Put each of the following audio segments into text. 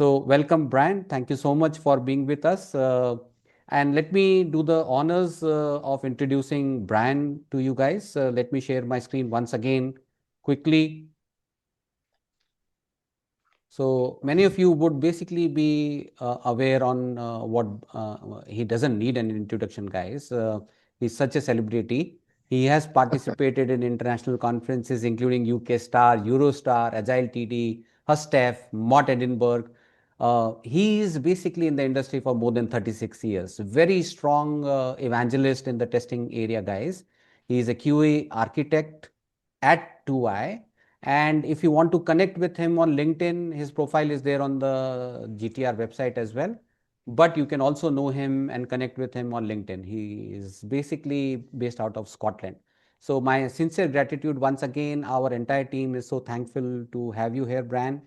So welcome, Bryan. Thank you so much for being with us. And let me do the honors of introducing Bryan to you guys. Let me share my screen once again quickly. So many of you would basically be aware on what he doesn't need an introduction, guys. He's such a celebrity. He has participated in international conferences, including UK Star, Eurostar, Agile TD, HUSTEF, Mott Edinburgh. He is basically in the industry for more than 36 years. Very strong evangelist in the testing area, guys. He is a QA architect at 2i, and if you want to connect with him on LinkedIn, his profile is there on the GTR website as well. But you can also know him and connect with him on LinkedIn. He is basically based out of Scotland. So my sincere gratitude once again. Our entire team is so thankful to have you here, Bryan.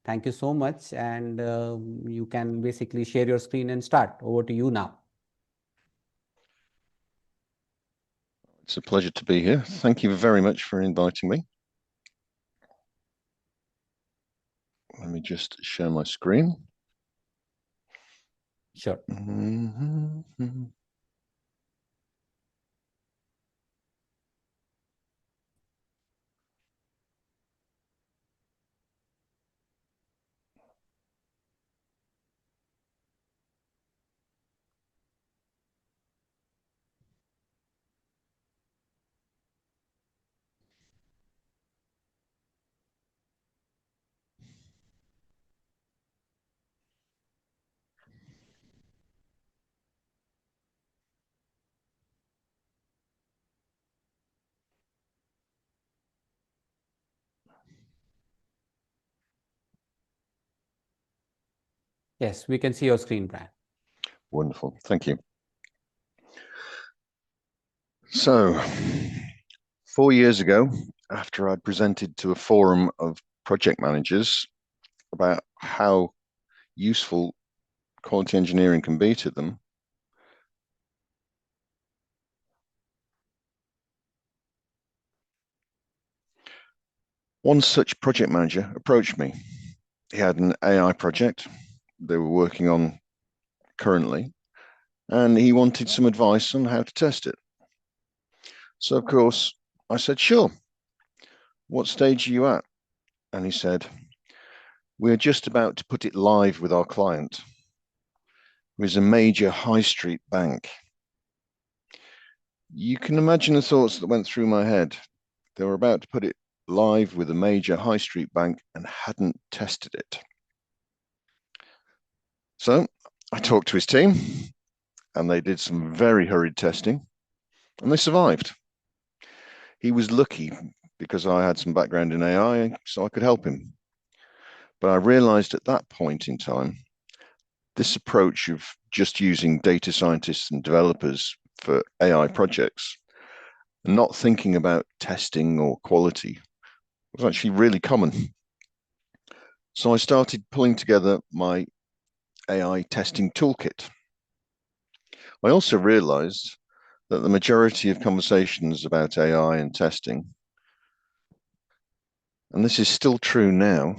Thank you so much. And you can basically share your screen and start. Over to you now. It's a pleasure to be here. Thank you very much for inviting me. Let me just share my screen. Sure. Yes, we can see your screen, Bryan. Wonderful. Thank you. So, 4 years ago, after I presented to a forum of project managers about how useful quality engineering can be to them, one such project manager approached me. He had an AI project they were working on currently, and he wanted some advice on how to test it. So, of course, I said, sure. What stage are you at? And he said, we're just about to put it live with our client, who is a major high street bank. You can imagine the thoughts that went through my head. They were about to put it live with a major high street bank and hadn't tested it. So I talked to his team, and they did some very hurried testing, and they survived. He was lucky because I had some background in AI, so I could help him. But I realized at that point in time, this approach of just using data scientists and developers for AI projects and not thinking about testing or quality was actually really common. So I started pulling together my AI testing toolkit. I also realized that the majority of conversations about AI and testing, and this is still true now,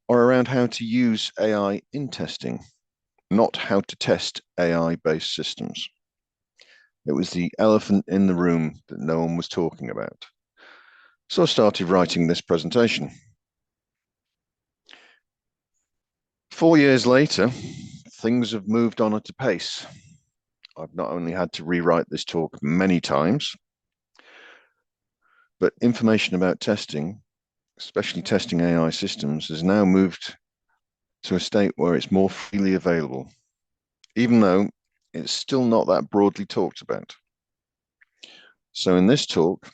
are around how to use AI in testing, not how to test AI-based systems. It was the elephant in the room that no one was talking about. So I started writing this presentation. 4 years later, things have moved on at a pace. I've not only had to rewrite this talk many times, but information about testing, especially testing AI systems, has now moved to a state where it's more freely available, even though it's still not that broadly talked about. So in this talk,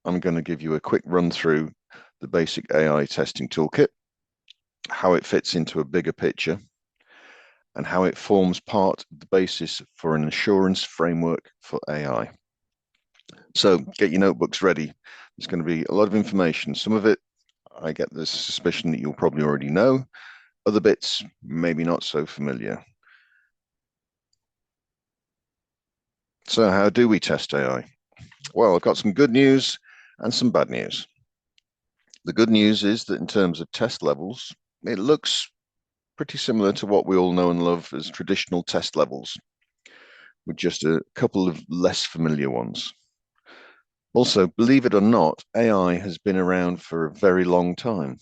I'm going to give you a quick run through the basic AI testing toolkit, how it fits into a bigger picture, and how it forms part of the basis for an assurance framework for AI. So get your notebooks ready. There's going to be a lot of information. Some of it, I get the suspicion that you'll probably already know. Other bits, maybe not so familiar. So how do we test AI? Well, I've got some good news and some bad news. The good news is that in terms of test levels, it looks pretty similar to what we all know and love as traditional test levels, with just a couple of less familiar ones. Also, believe it or not, AI has been around for a very long time.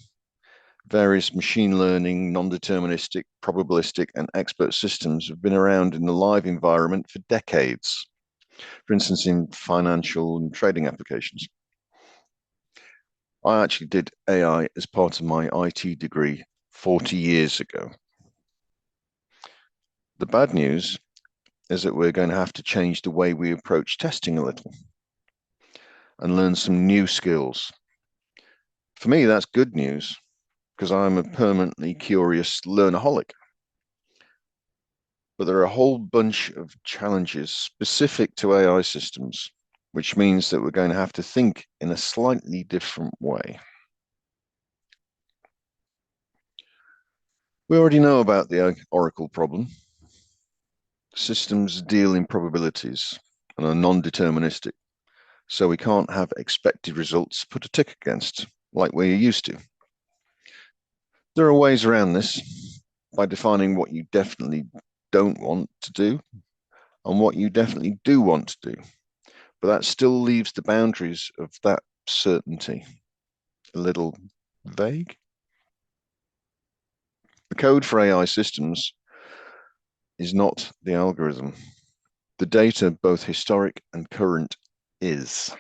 Various machine learning, non-deterministic, probabilistic, and expert systems have been around in the live environment for decades, for instance, in financial and trading applications. I actually did AI as part of my IT degree 40 years ago. The bad news is that we're going to have to change the way we approach testing a little and learn some new skills. For me, that's good news because I'm a permanently curious learnaholic. But there are a whole bunch of challenges specific to AI systems, which means that we're going to have to think in a slightly different way. We already know about the Oracle problem. Systems deal in probabilities and are non-deterministic, so we can't have expected results put a tick against, like we're used to. There are ways around this by defining what you definitely don't want to do and what you definitely do want to do. But that still leaves the boundaries of that certainty a little vague. The code for AI systems is not the algorithm. The data, both historic and current, is.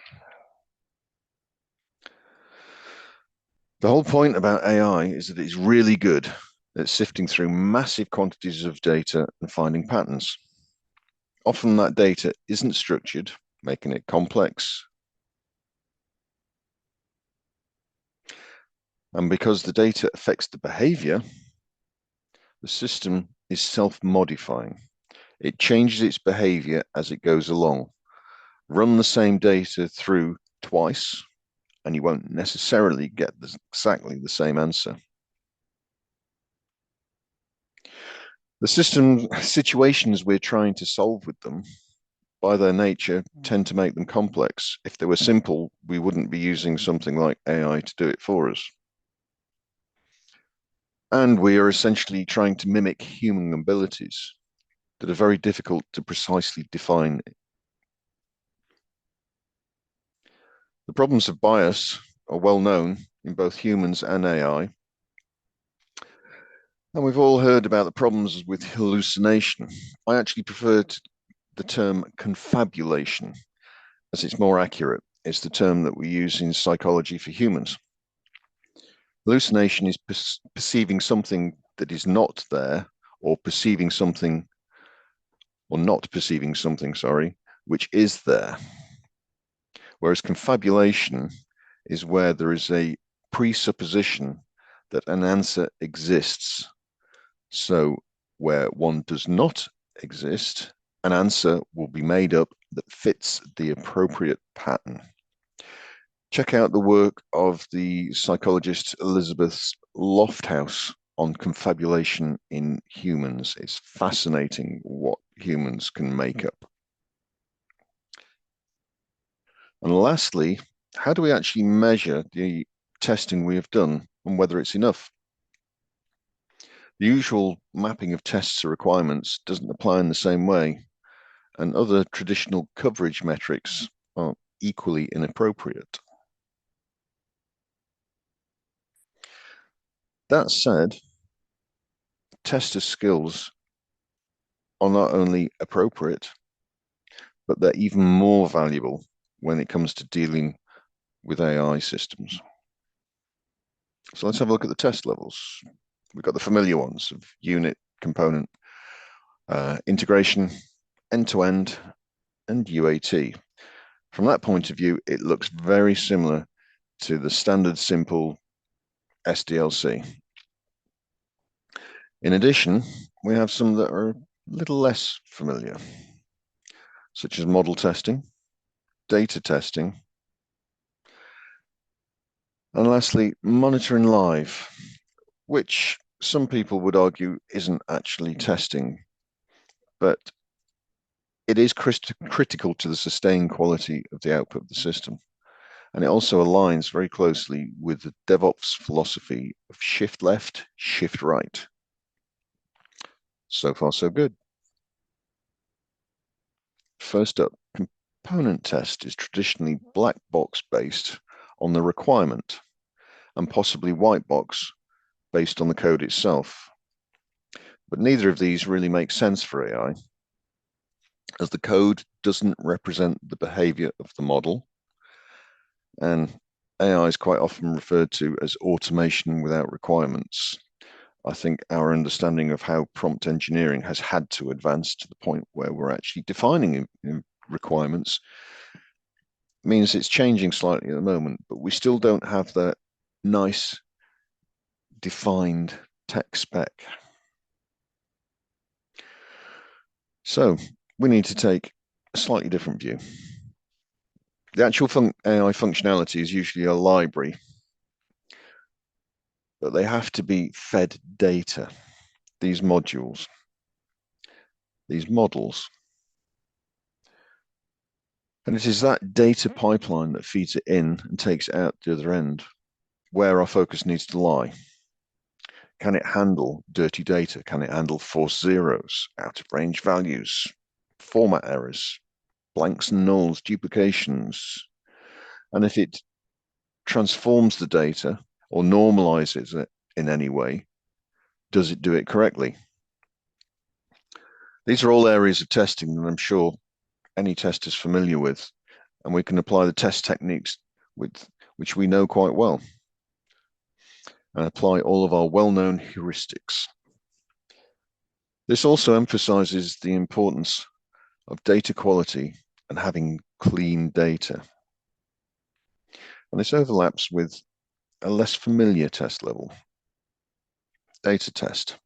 The whole point about AI is that it's really good at sifting through massive quantities of data and finding patterns. Often that data isn't structured, making it complex. And because the data affects the behavior, the system is self-modifying. It changes its behavior as it goes along. Run the same data through twice, and you won't necessarily get exactly the same answer. The system situations we're trying to solve with them, by their nature, tend to make them complex. If they were simple, we wouldn't be using something like AI to do it for us. And we are essentially trying to mimic human abilities that are very difficult to precisely define. The problems of bias are well known in both humans and AI. And we've all heard about the problems with hallucination. I actually prefer the term confabulation, as it's more accurate. It's the term that we use in psychology for humans. Hallucination is perceiving something that is not there, or perceiving something, or not perceiving something, sorry, which is there. Whereas confabulation is where there is a presupposition that an answer exists. So where one does not exist, an answer will be made up that fits the appropriate pattern. Check out the work of the psychologist Elizabeth Lofthouse on confabulation in humans. It's fascinating what humans can make up. And lastly, how do we actually measure the testing we have done and whether it's enough? The usual mapping of tests to requirements doesn't apply in the same way, and other traditional coverage metrics are equally inappropriate. That said, tester skills are not only appropriate, but they're even more valuable when it comes to dealing with AI systems. So let's have a look at the test levels. We've got the familiar ones of unit, component, integration, end-to-end, and UAT. From that point of view, it looks very similar to the standard simple SDLC. In addition, we have some that are a little less familiar, such as model testing, data testing, and lastly, monitoring live, which some people would argue isn't actually testing, but it is critical to the sustained quality of the output of the system. And it also aligns very closely with the DevOps philosophy of shift left, shift right. So far, so good. First up, component test is traditionally black box based on the requirement and possibly white box based on the code itself. But neither of these really makes sense for AI, as the code doesn't represent the behavior of the model, and AI is quite often referred to as automation without requirements. I think our understanding of how prompt engineering has had to advance to the point where we're actually defining requirements means it's changing slightly at the moment, but we still don't have that nice defined tech spec. So we need to take a slightly different view. The actual AI functionality is usually a library, but they have to be fed data, these modules, these models. And it is that data pipeline that feeds it in and takes it out the other end where our focus needs to lie. Can it handle dirty data? Can it handle false zeros, out of range values, format errors, blanks and nulls, duplications? And if it transforms the data or normalizes it in any way, does it do it correctly? These are all areas of testing that I'm sure any tester is familiar with, and we can apply the test techniques which we know quite well and apply all of our well-known heuristics. This also emphasizes the importance of data quality and having clean data. And this overlaps with a less familiar test level, data test.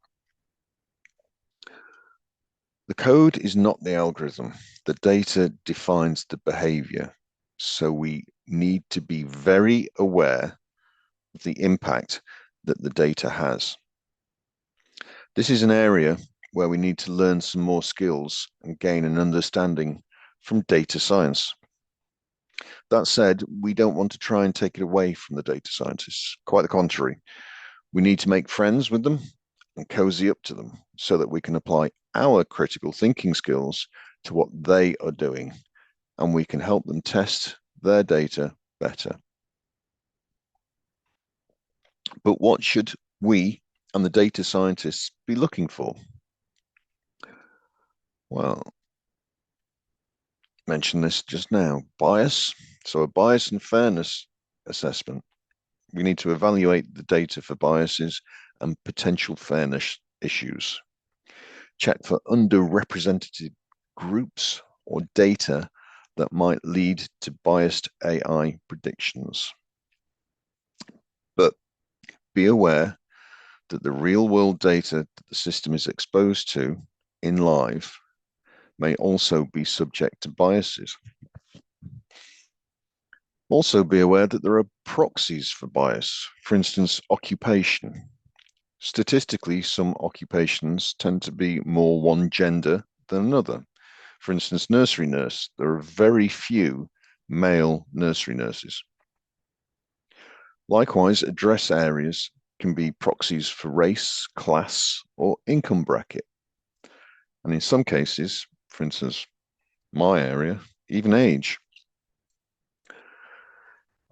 The code is not the algorithm. The data defines the behavior. So we need to be very aware of the impact that the data has. This is an area where we need to learn some more skills and gain an understanding from data science. That said, we don't want to try and take it away from the data scientists. Quite the contrary. We need to make friends with them and cozy up to them so that we can apply our critical thinking skills to what they are doing, and we can help them test their data better. But what should we and the data scientists be looking for? Well, I mentioned this just now, bias. So a bias and fairness assessment. We need to evaluate the data for biases and potential fairness issues. Check for underrepresented groups or data that might lead to biased AI predictions. But be aware that the real world data that the system is exposed to in live may also be subject to biases. Also be aware that there are proxies for bias, for instance, occupation. Statistically, some occupations tend to be more one gender than another. For instance, nursery nurse, there are very few male nursery nurses. Likewise, address areas can be proxies for race, class, or income bracket. And in some cases, for instance, my area, even age.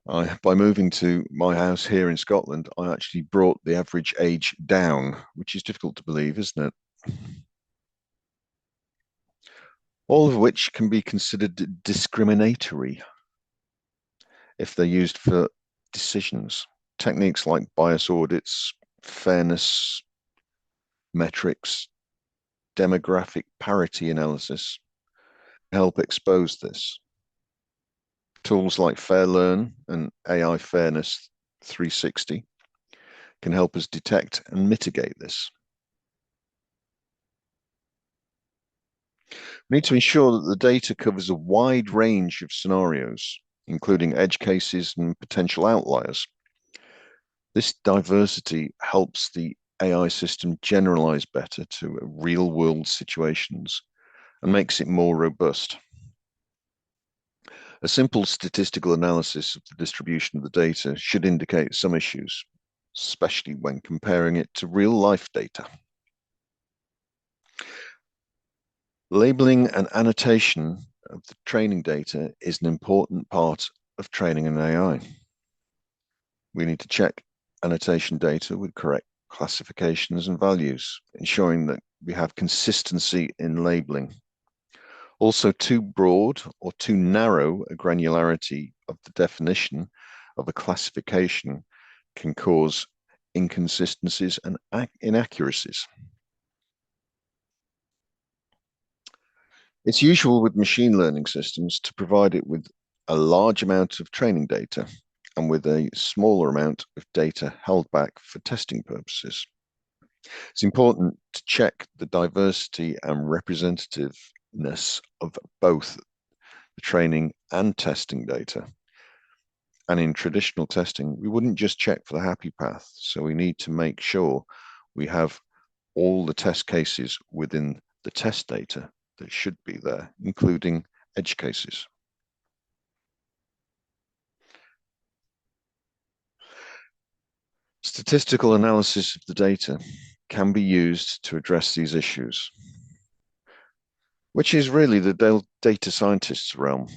By moving to my house here in Scotland, I actually brought the average age down, which is difficult to believe, isn't it? All of which can be considered discriminatory if they're used for decisions. Techniques like bias audits, fairness metrics, demographic parity analysis help expose this. Tools like FairLearn and AI Fairness 360 can help us detect and mitigate this. We need to ensure that the data covers a wide range of scenarios, including edge cases and potential outliers. This diversity helps the AI system generalize better to real-world situations and makes it more robust. A simple statistical analysis of the distribution of the data should indicate some issues, especially when comparing it to real-life data. Labeling and annotation of the training data is an important part of training an AI. We need to check annotation data with correct classifications and values, ensuring that we have consistency in labeling. Also, too broad or too narrow a granularity of the definition of a classification can cause inconsistencies and inaccuracies. It's usual with machine learning systems to provide it with a large amount of training data and with a smaller amount of data held back for testing purposes. It's important to check the diversity and representativeness of both the training and testing data. And in traditional testing, we wouldn't just check for the happy path. So we need to make sure we have all the test cases within the test data that should be there, including edge cases. Statistical analysis of the data can be used to address these issues, which is really the data scientist's realm,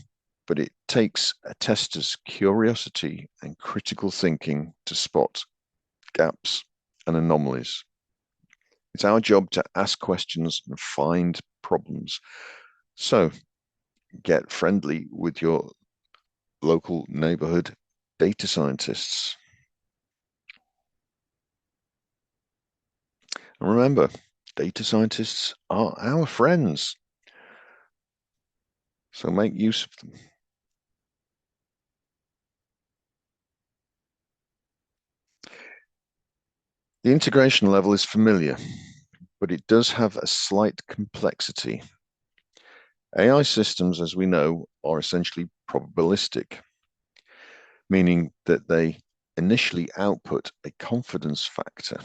but it takes a tester's curiosity and critical thinking to spot gaps and anomalies. It's our job to ask questions and find problems. So get friendly with your local neighborhood data scientists. And remember, data scientists are our friends. So make use of them. The integration level is familiar, but it does have a slight complexity. AI systems, as we know, are essentially probabilistic, meaning that they initially output a confidence factor,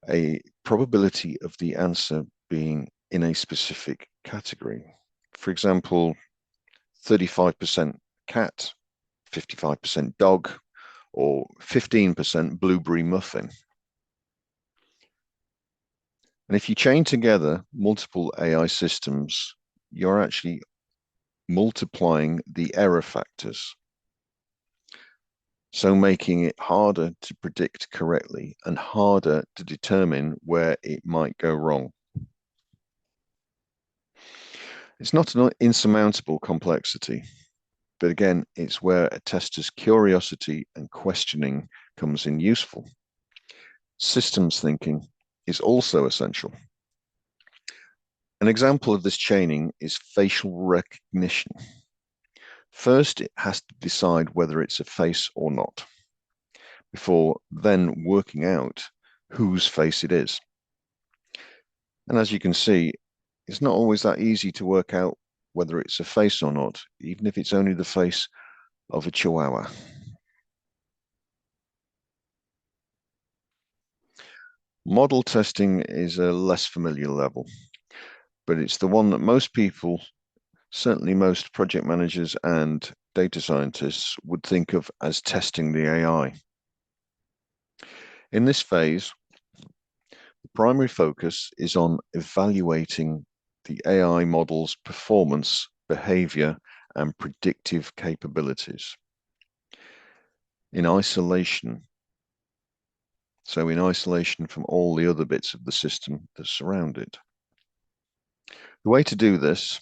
a probability of the answer being in a specific category. For example, 35% cat, 55% dog, or 15% blueberry muffin. And if you chain together multiple AI systems, you're actually multiplying the error factors, so making it harder to predict correctly and harder to determine where it might go wrong. It's not an insurmountable complexity, but again, it's where a tester's curiosity and questioning comes in useful. Systems thinking is also essential. An example of this chaining is facial recognition. First, it has to decide whether it's a face or not, before then working out whose face it is. And as you can see, it's not always that easy to work out whether it's a face or not, even if it's only the face of a chihuahua. Model testing is a less familiar level, but it's the one that most people, certainly most project managers and data scientists, would think of as testing the AI. In this phase, the primary focus is on evaluating the AI model's performance, behavior, and predictive capabilities in isolation. So in isolation from all the other bits of the system that surround it. The way to do this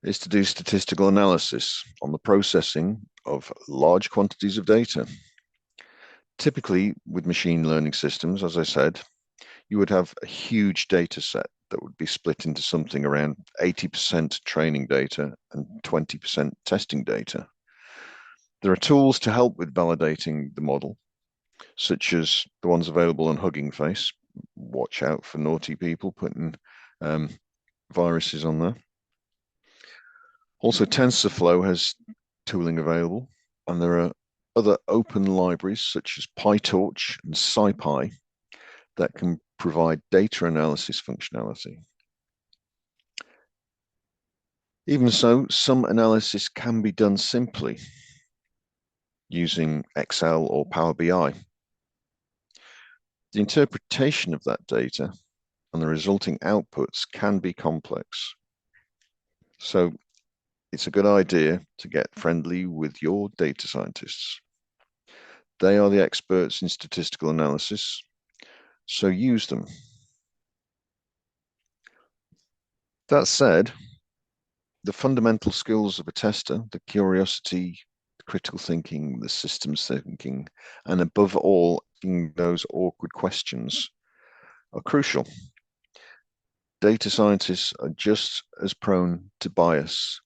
is to do statistical analysis on the processing of large quantities of data. Typically, with machine learning systems, as I said, you would have a huge data set that would be split into something around 80% training data and 20% testing data. There are tools to help with validating the model, such as the ones available on Hugging Face. Watch out for naughty people putting viruses on there. Also, TensorFlow has tooling available, and there are other open libraries such as PyTorch and SciPy that can provide data analysis functionality. Even so, some analysis can be done simply using Excel or Power BI. The interpretation of that data and the resulting outputs can be complex. So it's a good idea to get friendly with your data scientists. They are the experts in statistical analysis, so use them. That said, the fundamental skills of a tester, the curiosity, the critical thinking, the systems thinking, and above all, those awkward questions are crucial. Data scientists are just as prone to bias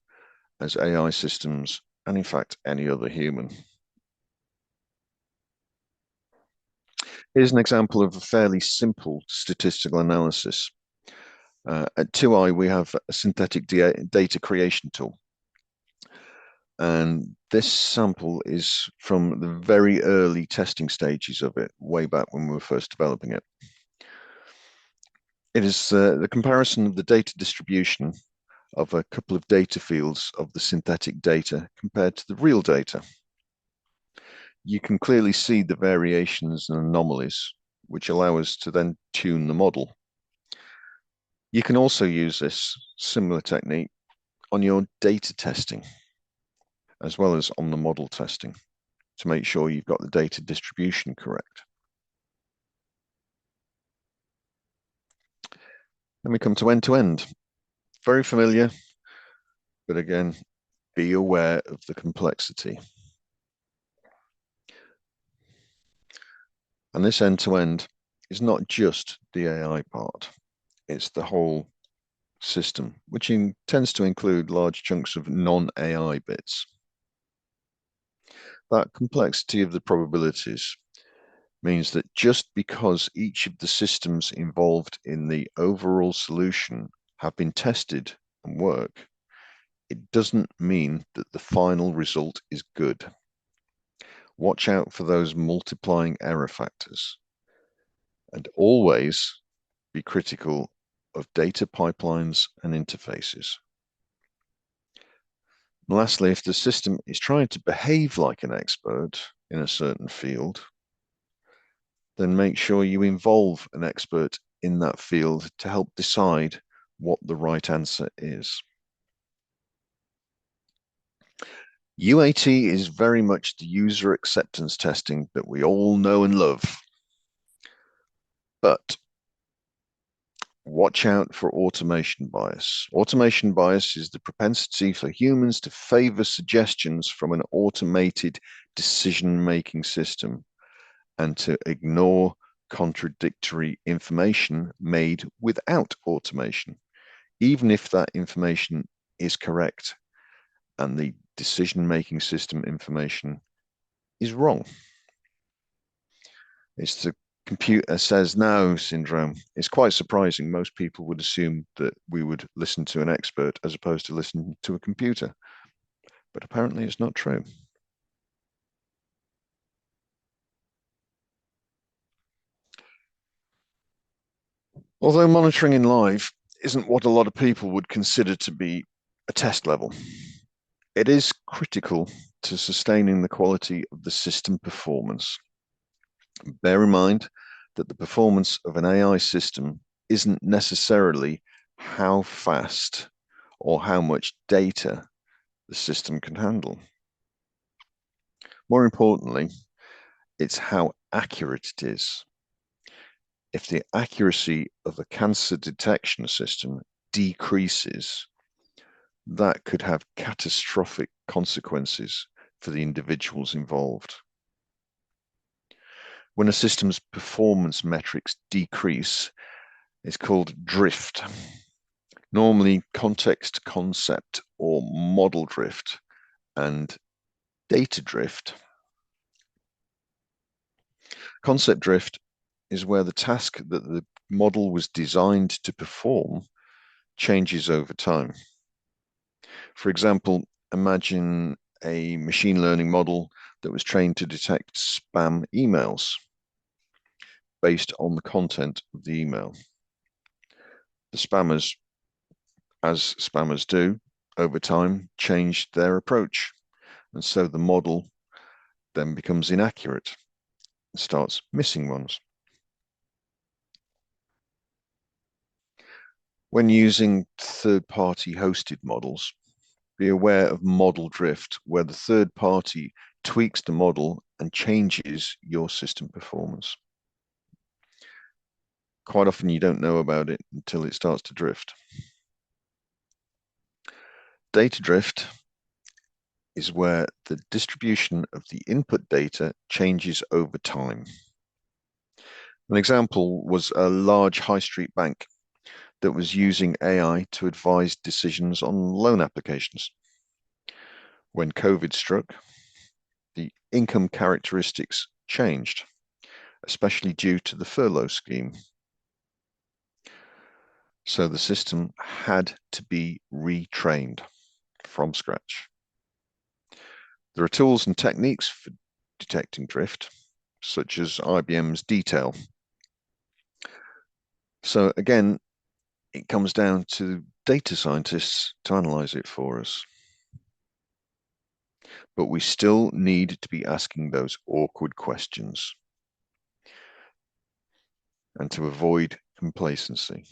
as AI systems, and in fact, any other human. Here's an example of a fairly simple statistical analysis. At 2i, we have a synthetic data creation tool. And this sample is from the very early testing stages of it, way back when we were first developing it. It is the comparison of the data distribution of a couple of data fields of the synthetic data compared to the real data. You can clearly see the variations and anomalies, which allow us to then tune the model. You can also use this similar technique on your data testing, as well as on the model testing, to make sure you've got the data distribution correct. Then we come to end-to-end. Very familiar, but again, be aware of the complexity. And this end-to-end is not just the AI part, it's the whole system, which tends to include large chunks of non-AI bits. That complexity of the probabilities means that just because each of the systems involved in the overall solution have been tested and work, it doesn't mean that the final result is good. Watch out for those multiplying error factors, and always be critical of data pipelines and interfaces. And lastly, if the system is trying to behave like an expert in a certain field, then make sure you involve an expert in that field to help decide what the right answer is. UAT is very much the user acceptance testing that we all know and love. But watch out for automation bias. Automation bias is the propensity for humans to favor suggestions from an automated decision-making system and to ignore contradictory information made without automation, even if that information is correct and the decision-making system information is wrong. It's the computer says no syndrome. It's quite surprising. Most people would assume that we would listen to an expert as opposed to listen to a computer. But apparently it's not true. Although monitoring in live isn't what a lot of people would consider to be a test level, it is critical to sustaining the quality of the system performance. Bear in mind that the performance of an AI system isn't necessarily how fast or how much data the system can handle. More importantly, it's how accurate it is. If the accuracy of a cancer detection system decreases, that could have catastrophic consequences for the individuals involved. When a system's performance metrics decrease, it's called drift. Normally context, concept, or model drift, and data drift. Concept drift is where the task that the model was designed to perform changes over time. For example, imagine a machine learning model that was trained to detect spam emails based on the content of the email. The spammers, as spammers do, over time changed their approach, and so the model then becomes inaccurate and starts missing ones. When using third-party hosted models, be aware of model drift, where the third party tweaks the model and changes your system performance. Quite often you don't know about it until it starts to drift. Data drift is where the distribution of the input data changes over time. An example was a large high street bank that was using AI to advise decisions on loan applications. When COVID struck, the income characteristics changed, especially due to the furlough scheme. So the system had to be retrained from scratch. There are tools and techniques for detecting drift, such as IBM's detail. So again, it comes down to data scientists to analyze it for us. But we still need to be asking those awkward questions and to avoid complacency.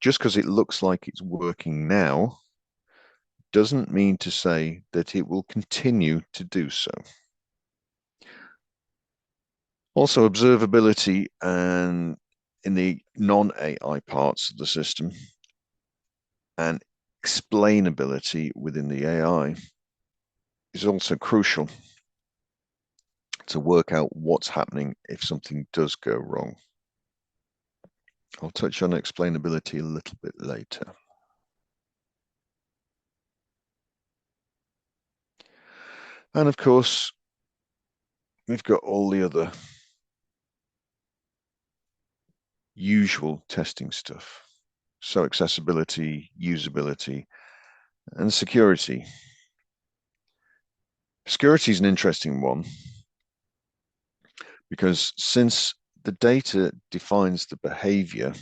Just because it looks like it's working now doesn't mean to say that it will continue to do so. Also, observability and in the non-AI parts of the system and explainability within the AI is also crucial to work out what's happening if something does go wrong. I'll touch on explainability a little bit later. And of course, we've got all the other usual testing stuff. So accessibility, usability, and security. Security is an interesting one because since the data defines the behavior,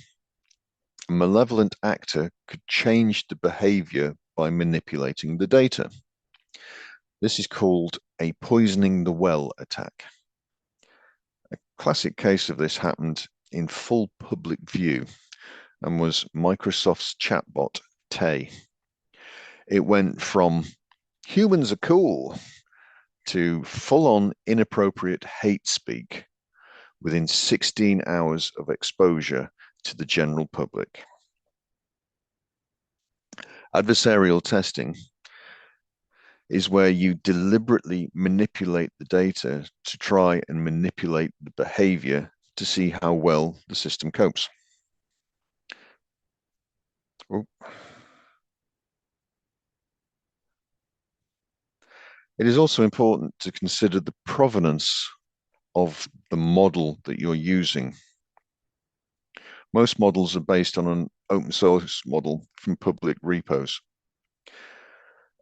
a malevolent actor could change the behavior by manipulating the data. This is called a poisoning the well attack. A classic case of this happened in full public view and was Microsoft's chatbot, Tay. It went from humans are cool to full-on inappropriate hate speak within 16 hours of exposure to the general public. Adversarial testing is where you deliberately manipulate the data to try and manipulate the behavior to see how well the system copes. Oh. It is also important to consider the provenance of the model that you're using. Most models are based on an open source model from public repos,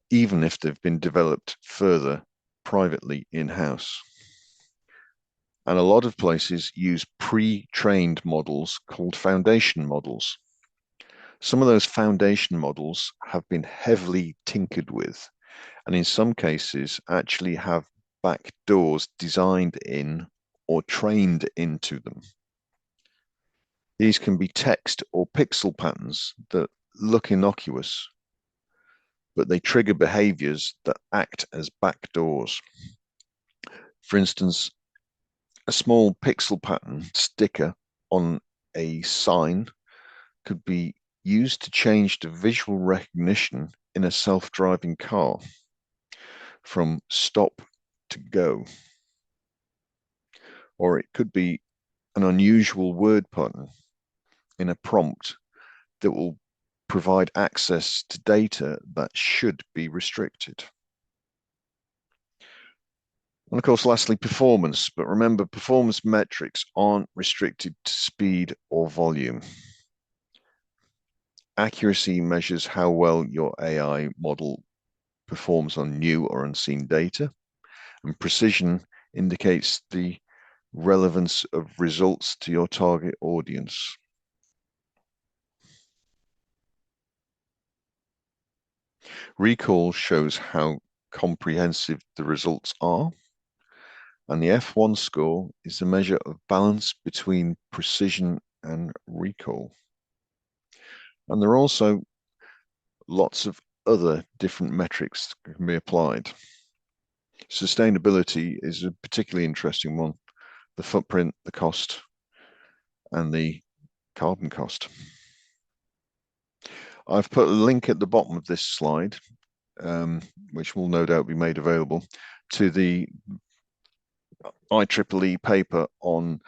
even if they've been developed further privately in-house. And a lot of places use pre-trained models called foundation models. Some of those foundation models have been heavily tinkered with, and in some cases actually have back doors designed in or trained into them. These can be text or pixel patterns that look innocuous, but they trigger behaviors that act as backdoors. For instance, a small pixel pattern sticker on a sign could be used to change the visual recognition in a self-driving car from stop to go. Or it could be an unusual word pattern in a prompt that will provide access to data that should be restricted. And of course, lastly, performance. But remember, performance metrics aren't restricted to speed or volume. Accuracy measures how well your AI model performs on new or unseen data, and precision indicates the relevance of results to your target audience. Recall shows how comprehensive the results are, and the F1 score is a measure of balance between precision and recall. And there are also lots of other different metrics that can be applied. Sustainability is a particularly interesting one. The footprint, the cost, and the carbon cost. I've put a link at the bottom of this slide, which will no doubt be made available, to the IEEE paper on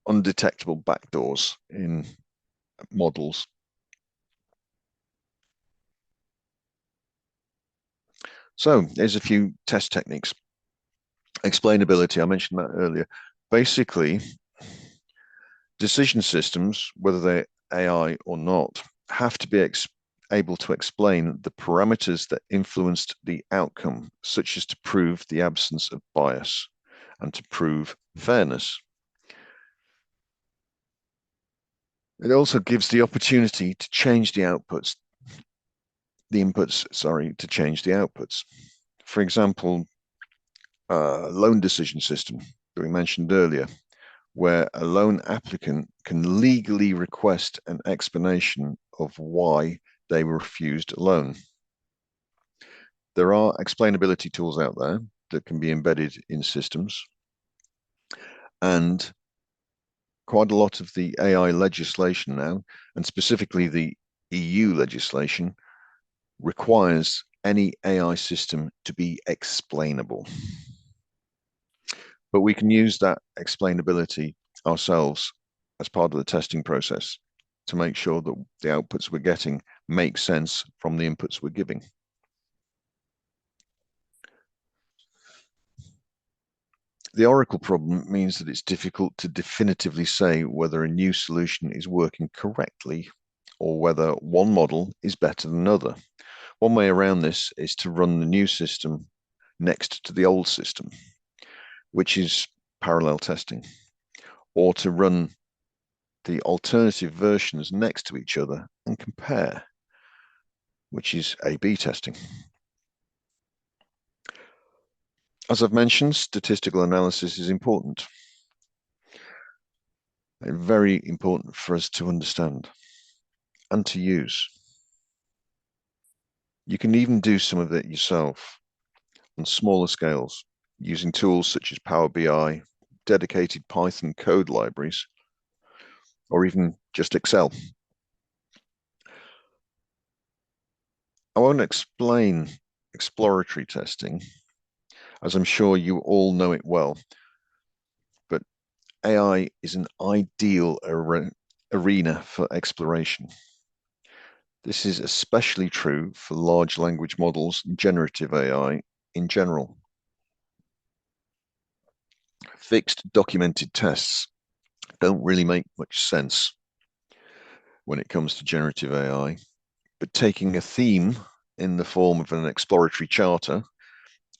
undetectable backdoors in models. So there's a few test techniques. Explainability, I mentioned that earlier. Basically, decision systems, whether they're AI or not, have to be able to explain the parameters that influenced the outcome, such as to prove the absence of bias and to prove fairness. It also gives the opportunity to change the outputs, to change the outputs. For example, loan decision system that we mentioned earlier, where a loan applicant can legally request an explanation of why they were refused a loan. There are explainability tools out there that can be embedded in systems, and quite a lot of the AI legislation now, and specifically the EU legislation, requires any AI system to be explainable. But we can use that explainability ourselves as part of the testing process to make sure that the outputs we're getting make sense from the inputs we're giving. The Oracle problem means that it's difficult to definitively say whether a new solution is working correctly or whether one model is better than another. One way around this is to run the new system next to the old system, which is parallel testing, or to run the alternative versions next to each other and compare, which is A/B testing. As I've mentioned, statistical analysis is important. Very important for us to understand and to use. You can even do some of it yourself on smaller scales using tools such as Power BI, dedicated Python code libraries, or even just Excel. I won't explain exploratory testing, as I'm sure you all know it well, but AI is an ideal arena for exploration. This is especially true for large language models and generative AI in general. Fixed documented tests don't really make much sense when it comes to generative AI, but taking a theme in the form of an exploratory charter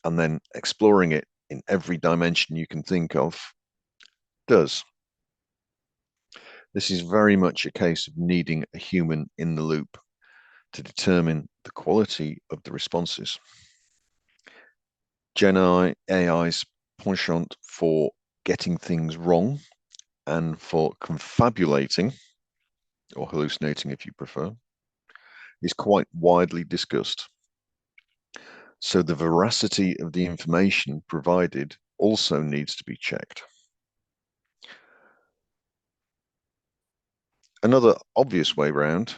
and then exploring it in every dimension you can think of does. This is very much a case of needing a human in the loop to determine the quality of the responses. Gen AI's penchant for getting things wrong and for confabulating, or hallucinating if you prefer, is quite widely discussed. So the veracity of the information provided also needs to be checked. Another obvious way around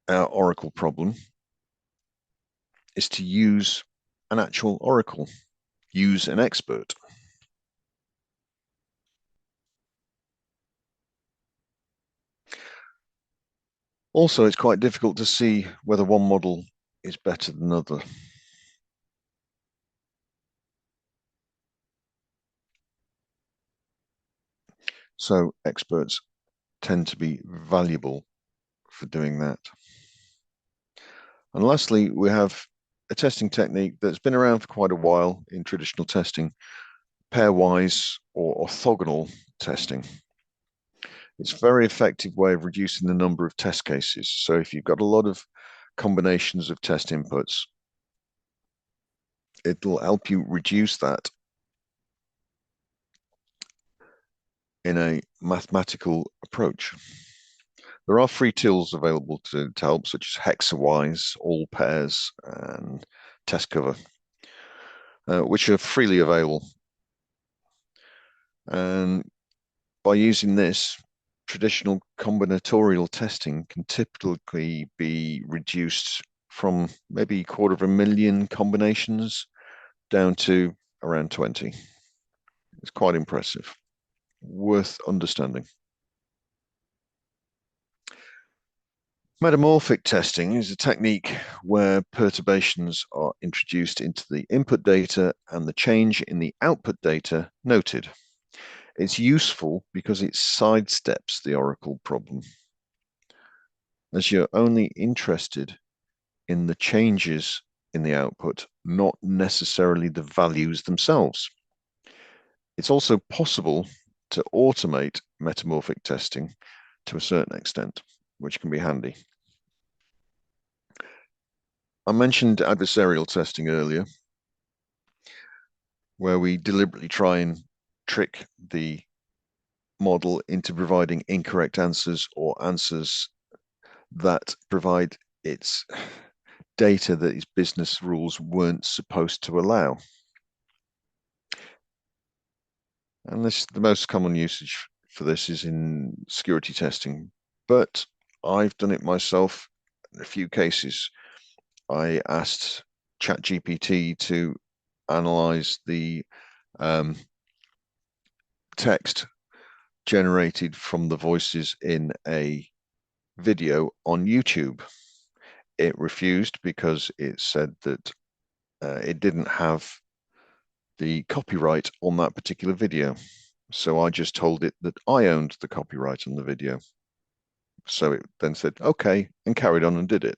our Oracle problem is to use an actual Oracle, use an expert. Also, it's quite difficult to see whether one model is better than another. So experts tend to be valuable for doing that. And lastly, we have a testing technique that's been around for quite a while in traditional testing, pairwise or orthogonal testing. It's a very effective way of reducing the number of test cases. So if you've got a lot of combinations of test inputs, it'll help you reduce that in a mathematical approach. There are free tools available to help, such as Hexawise, All Pairs, and Test Cover, which are freely available. And by using this, traditional combinatorial testing can typically be reduced from maybe 250,000 combinations down to around 20. It's quite impressive, worth understanding. Metamorphic testing is a technique where perturbations are introduced into the input data and the change in the output data noted. It's useful because it sidesteps the oracle problem, as you're only interested in the changes in the output, not necessarily the values themselves. It's also possible to automate metamorphic testing to a certain extent, which can be handy. I mentioned adversarial testing earlier, where we deliberately try and trick the model into providing incorrect answers or answers that provide its data that its business rules weren't supposed to allow. And this, the most common usage for this is in security testing, but I've done it myself in a few cases. I asked ChatGPT to analyze the text generated from the voices in a video on YouTube. It refused because it said that it didn't have the copyright on that particular video. So I just told it that I owned the copyright on the video. So it then said, okay, and carried on and did it.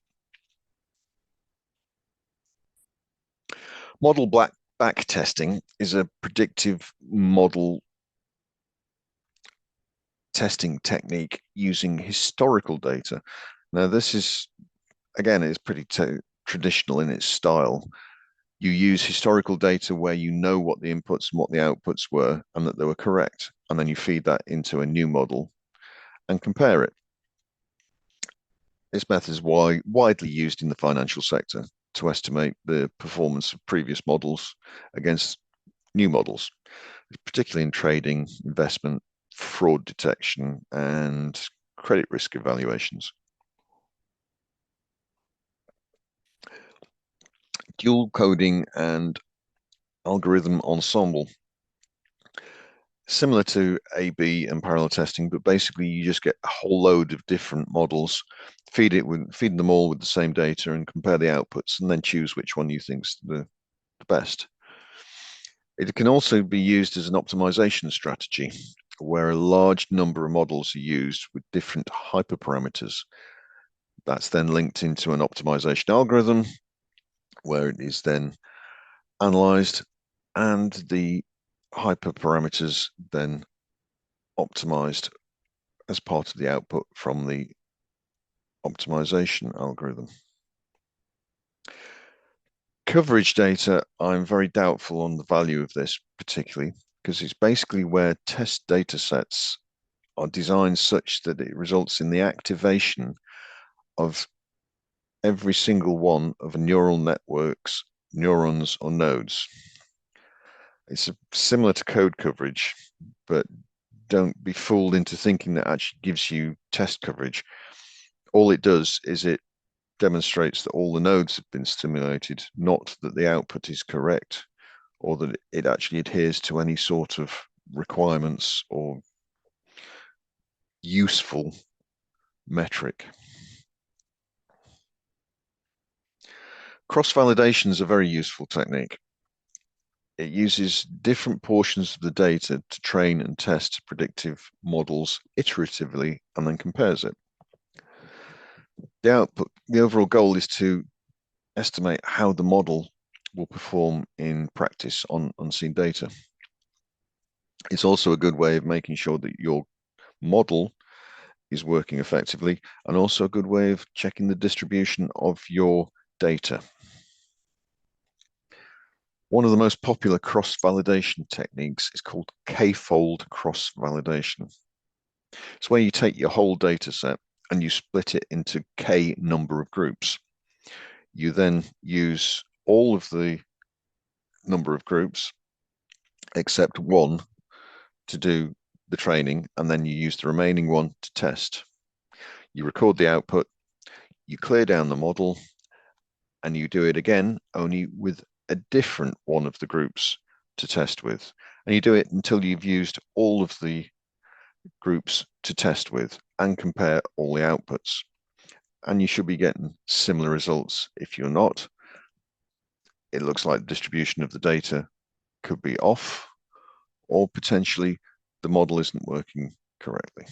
Model back testing is a predictive model testing technique using historical data. Now, this is, again, it's pretty traditional in its style. You use historical data where you know what the inputs and what the outputs were and that they were correct. And then you feed that into a new model and compare it. This method is widely used in the financial sector to estimate the performance of previous models against new models, particularly in trading, investment, fraud detection, and credit risk evaluations. Dual coding and algorithm ensemble. Similar to A/B and parallel testing, but basically you just get a whole load of different models, feed them all with the same data and compare the outputs, and then choose which one you think's the best. It can also be used as an optimization strategy, where a large number of models are used with different hyperparameters. That's then linked into an optimization algorithm, where it is then analyzed and the hyperparameters then optimized as part of the output from the optimization algorithm. Coverage data, I'm very doubtful on the value of this particularly, because it's basically where test data sets are designed such that it results in the activation of every single one of a neural network's neurons or nodes. It's similar to code coverage, but don't be fooled into thinking that actually gives you test coverage. All it does is it demonstrates that all the nodes have been stimulated, not that the output is correct or that it actually adheres to any sort of requirements or useful metric. Cross-validation is a very useful technique. It uses different portions of the data to train and test predictive models iteratively and then compares it. The overall goal is to estimate how the model will perform in practice on unseen data. It's also a good way of making sure that your model is working effectively and also a good way of checking the distribution of your data. One of the most popular cross-validation techniques is called k-fold cross-validation. It's where you take your whole data set and you split it into K number of groups. You then use all of the number of groups except one to do the training, and then you use the remaining one to test. You record the output, you clear down the model, and you do it again, only with a different one of the groups to test with. And you do it until you've used all of the groups to test with and compare all the outputs. And you should be getting similar results. If you're not, it looks like the distribution of the data could be off, or potentially the model isn't working correctly.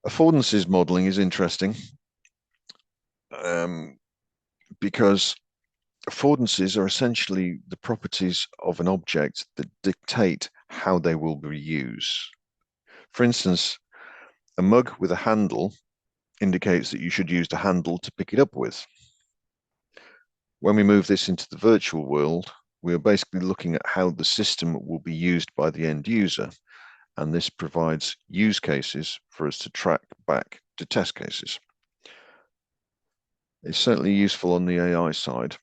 Affordances modeling is interesting because affordances are essentially the properties of an object that dictate how they will be used. For instance, a mug with a handle indicates that you should use the handle to pick it up with. When we move this into the virtual world, we are basically looking at how the system will be used by the end user, and this provides use cases for us to track back to test cases. It's certainly useful on the AI side,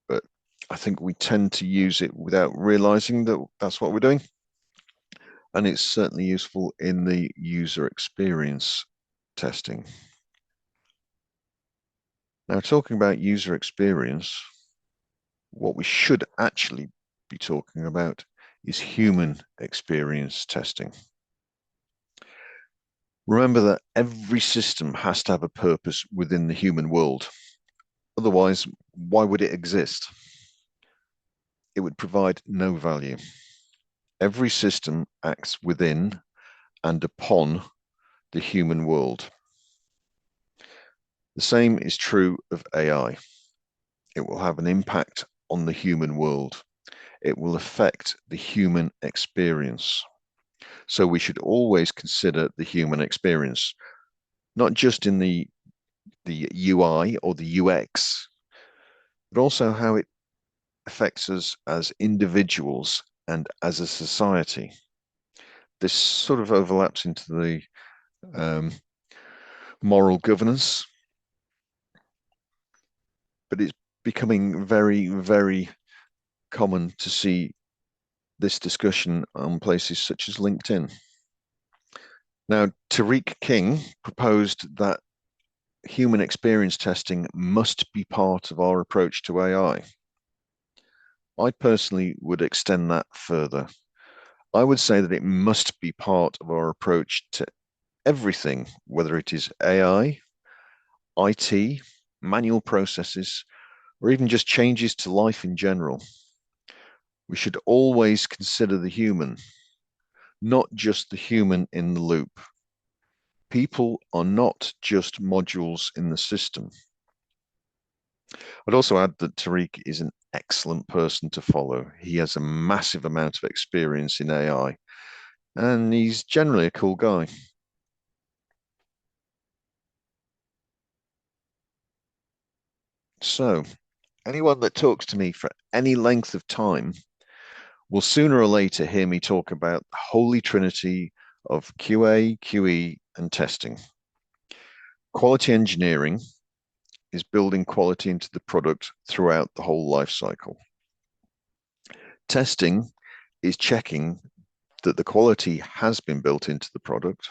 but I think we tend to use it without realizing that that's what we're doing. And it's certainly useful in the user experience testing. Now, talking about user experience, what we should actually be talking about is human experience testing. Remember that every system has to have a purpose within the human world. Otherwise, why would it exist? It would provide no value. Every system acts within and upon the human world. The same is true of AI. It will have an impact on the human world. It will affect the human experience. So we should always consider the human experience, not just in the UI or the UX, but also how it affects us as individuals and as a society. This sort of overlaps into the moral governance, but it's becoming very, very common to see this discussion on places such as LinkedIn. Now, Tariq King proposed that human experience testing must be part of our approach to AI. I personally would extend that further. I would say that it must be part of our approach to everything, whether it is AI, IT, manual processes, or even just changes to life in general. We should always consider the human, not just the human in the loop. People are not just modules in the system. I'd also add that Tariq is an excellent person to follow. He has a massive amount of experience in AI, and he's generally a cool guy. So, anyone that talks to me for any length of time will sooner or later hear me talk about the holy trinity of QA, QE, and testing. Quality engineering is building quality into the product throughout the whole life cycle. Testing is checking that the quality has been built into the product.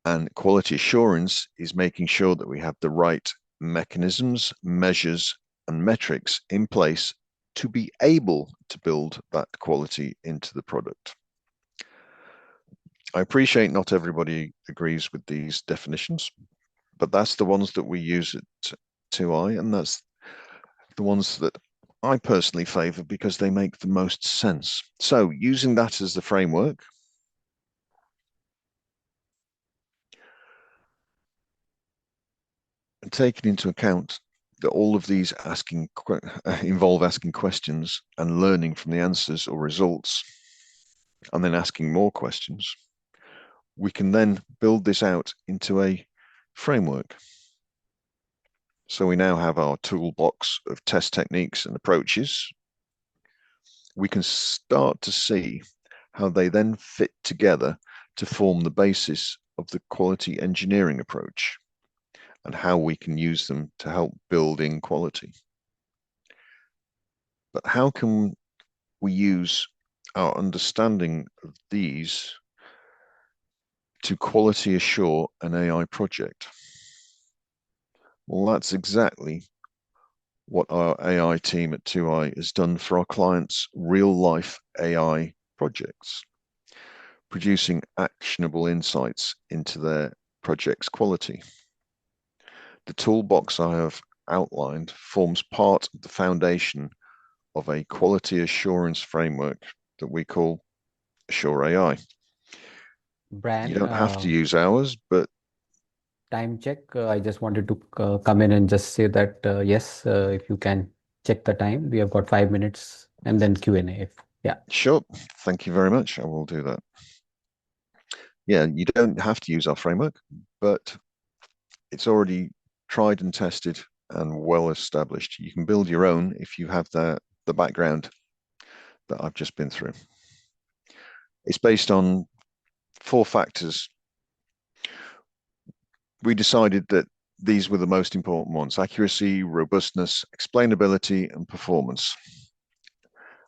And quality assurance is making sure that we have the right mechanisms, measures, and metrics in place to be able to build that quality into the product. I appreciate not everybody agrees with these definitions, but that's the ones that we use at 2i, and that's the ones that I personally favor because they make the most sense. So using that as the framework, and taking into account that all of these involve asking questions and learning from the answers or results, and then asking more questions, we can then build this out into a framework. So we now have our toolbox of test techniques and approaches. We can start to see how they then fit together to form the basis of the quality engineering approach, and how we can use them to help build in quality. But how can we use our understanding of these to quality assure an AI project? Well, that's exactly what our AI team at 2i has done for our clients' real-life AI projects, producing actionable insights into their project's quality. The toolbox I have outlined forms part of the foundation of a quality assurance framework that we call Assure AI. You Bryan, don't have to use ours, but time check. I just wanted to come in and just say that yes, if you can check the time, we have got 5 minutes and then Q&A. Yeah. sure, thank you very much. I will do that. Yeah, you don't have to use our framework, but it's already tried and tested and well established. You can build your own if you have the background that I've just been through. It's based on 4 factors. We decided that these were the most important ones: accuracy, robustness, explainability, and performance.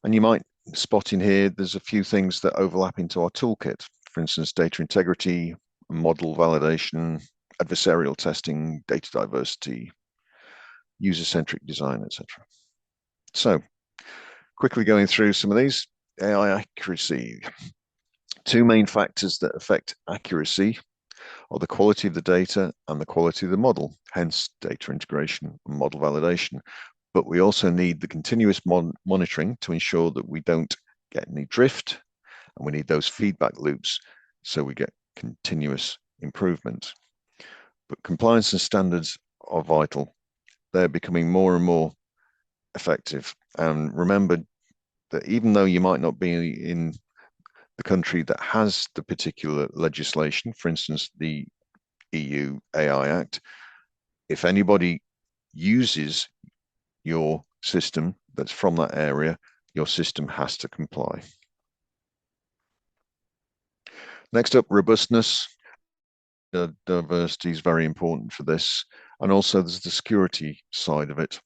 And you might spot in here, there's a few things that overlap into our toolkit. For instance, data integrity, model validation, adversarial testing, data diversity, user-centric design, etc. So, quickly going through some of these. AI accuracy. 2 main factors that affect accuracy are the quality of the data and the quality of the model, hence data integration and model validation. But we also need the continuous monitoring to ensure that we don't get any drift, and we need those feedback loops so we get continuous improvement. But compliance and standards are vital. They're becoming more and more effective. And remember that even though you might not be in the country that has the particular legislation, for instance, the EU AI Act, if anybody uses your system that's from that area, your system has to comply. Next up, robustness. Diversity is very important for this. And also there's the security side of it.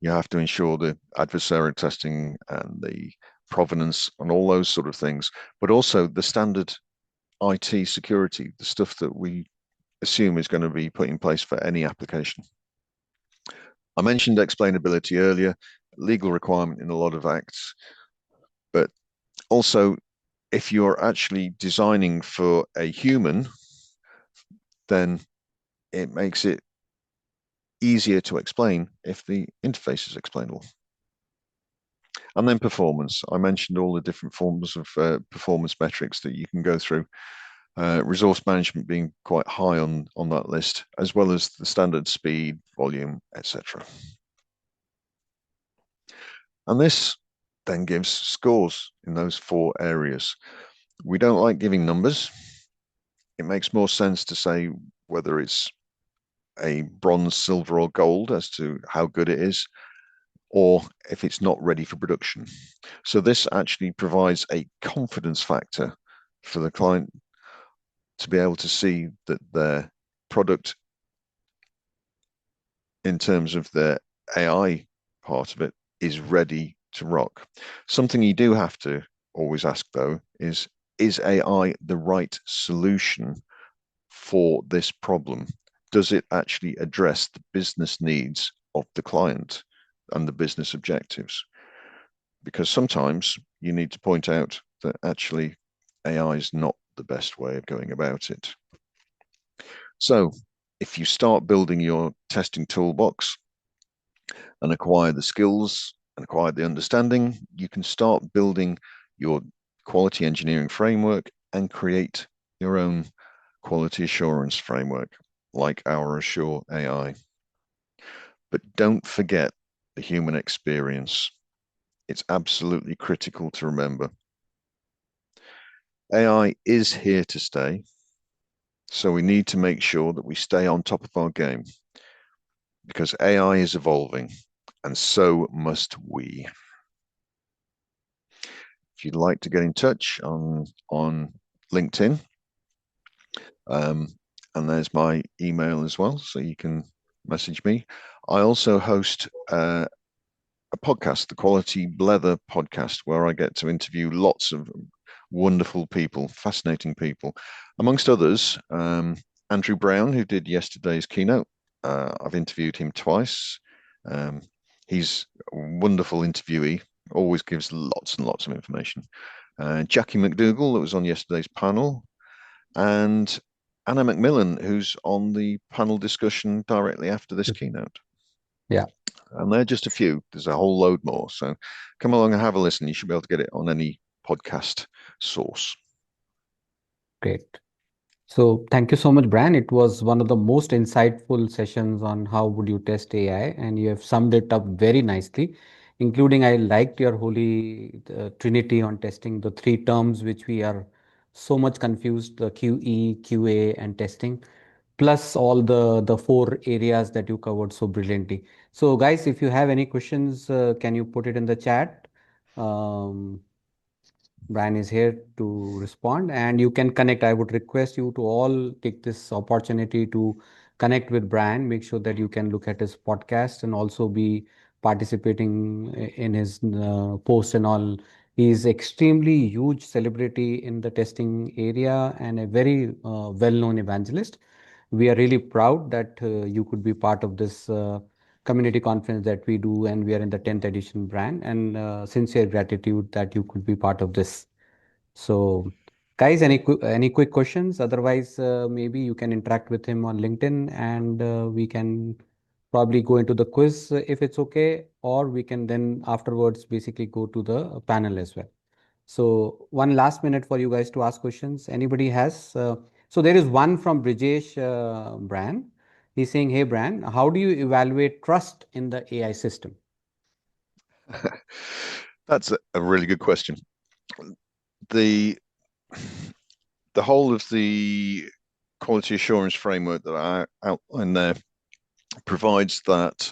You have to ensure the adversarial testing and the provenance and all those sort of things, but also the standard IT security, the stuff that we assume is going to be put in place for any application. I mentioned explainability earlier, legal requirement in a lot of acts, but also if you're actually designing for a human, then it makes it easier to explain if the interface is explainable. And then performance. I mentioned all the different forms of performance metrics that you can go through. Resource management being quite high on that list, as well as the standard speed, volume, etc. And this then gives scores in those 4 areas. We don't like giving numbers. It makes more sense to say whether it's a bronze, silver, or gold as to how good it is, or if it's not ready for production. So this actually provides a confidence factor for the client to be able to see that their product, in terms of their AI part of it, is ready to rock. Something you do have to always ask, though, is AI the right solution for this problem? Does it actually address the business needs of the client and the business objectives? Because sometimes you need to point out that actually AI is not the best way of going about it. So if you start building your testing toolbox and acquire the skills and acquire the understanding, you can start building your quality engineering framework and create your own quality assurance framework like our Assure AI. But don't forget the human experience. It's absolutely critical to remember. AI is here to stay, so we need to make sure that we stay on top of our game, because AI is evolving, and so must we. If you'd like to get in touch on LinkedIn, and there's my email as well, so you can message me. I also host a podcast, the Quality Leather podcast, where I get to interview lots of wonderful people, fascinating people, amongst others, Andrew Brown, who did yesterday's keynote. I've interviewed him twice. Um, he's a wonderful interviewee, always gives lots and lots of information. Jackie McDougall, that was on yesterday's panel, and Anna Macmillan, who's on the panel discussion directly after this keynote. Yeah. And they're just a few. There's a whole load more. So come along and have a listen. You should be able to get it on any podcast source. Great. So thank you so much, Brian. It was one of the most insightful sessions on how would you test AI, and you have summed it up very nicely, including I liked your holy trinity on testing the three terms which we are so much confused, the QE, QA, and testing, plus all the four areas that you covered so brilliantly. So guys, if you have any questions, can you put it in the chat? Um, Brian is here to respond, and you can connect. I would request you to all take this opportunity to connect with Brian. Make sure that you can look at his podcast and also be participating in his posts and all. He's extremely huge celebrity in the testing area and a very well-known evangelist. We are really proud that you could be part of this community conference that we do, and we are in the 10th edition, Brand, and sincere gratitude that you could be part of this. So, guys, any quick questions? Otherwise, maybe you can interact with him on LinkedIn, and we can probably go into the quiz if it's okay, or we can then afterwards basically go to the panel as well. So, one last minute for you guys to ask questions. Anybody has? So, there is one from Brijesh Brand. He's saying, "Hey, Brand, how do you evaluate trust in the AI system?" That's a really good question. The the whole of the quality assurance framework that I outlined there provides that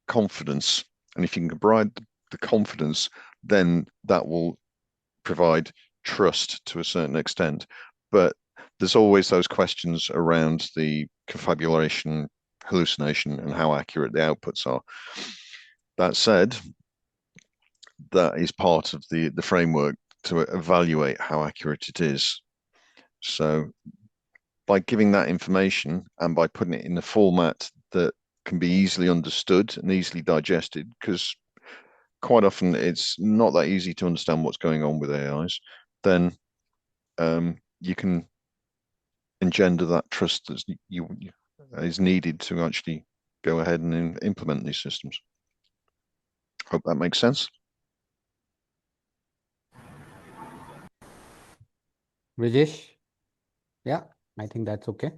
confidence. And if you can provide the confidence, then that will provide trust to a certain extent. But there's always those questions around the confabulation, hallucination, and how accurate the outputs are. That said, that is part of the framework to evaluate how accurate it is. So by giving that information and by putting it in a format that can be easily understood and easily digested, because quite often it's not that easy to understand what's going on with AIs, then you can engender that trust that is needed to actually go ahead and implement these systems. Hope that makes sense. Brijesh? Yeah, I think that's okay.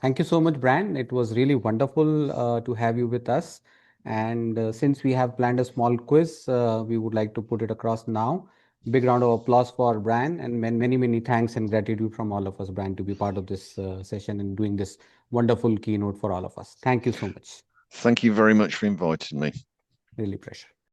Thank you so much, Brian. It was really wonderful to have you with us. And since we have planned a small quiz, we would like to put it across now. Big round of applause for Brian, and many, many thanks and gratitude from all of us, Brian, to be part of this session and doing this wonderful keynote for all of us. Thank you so much. Thank you very much for inviting me. Really pleasure.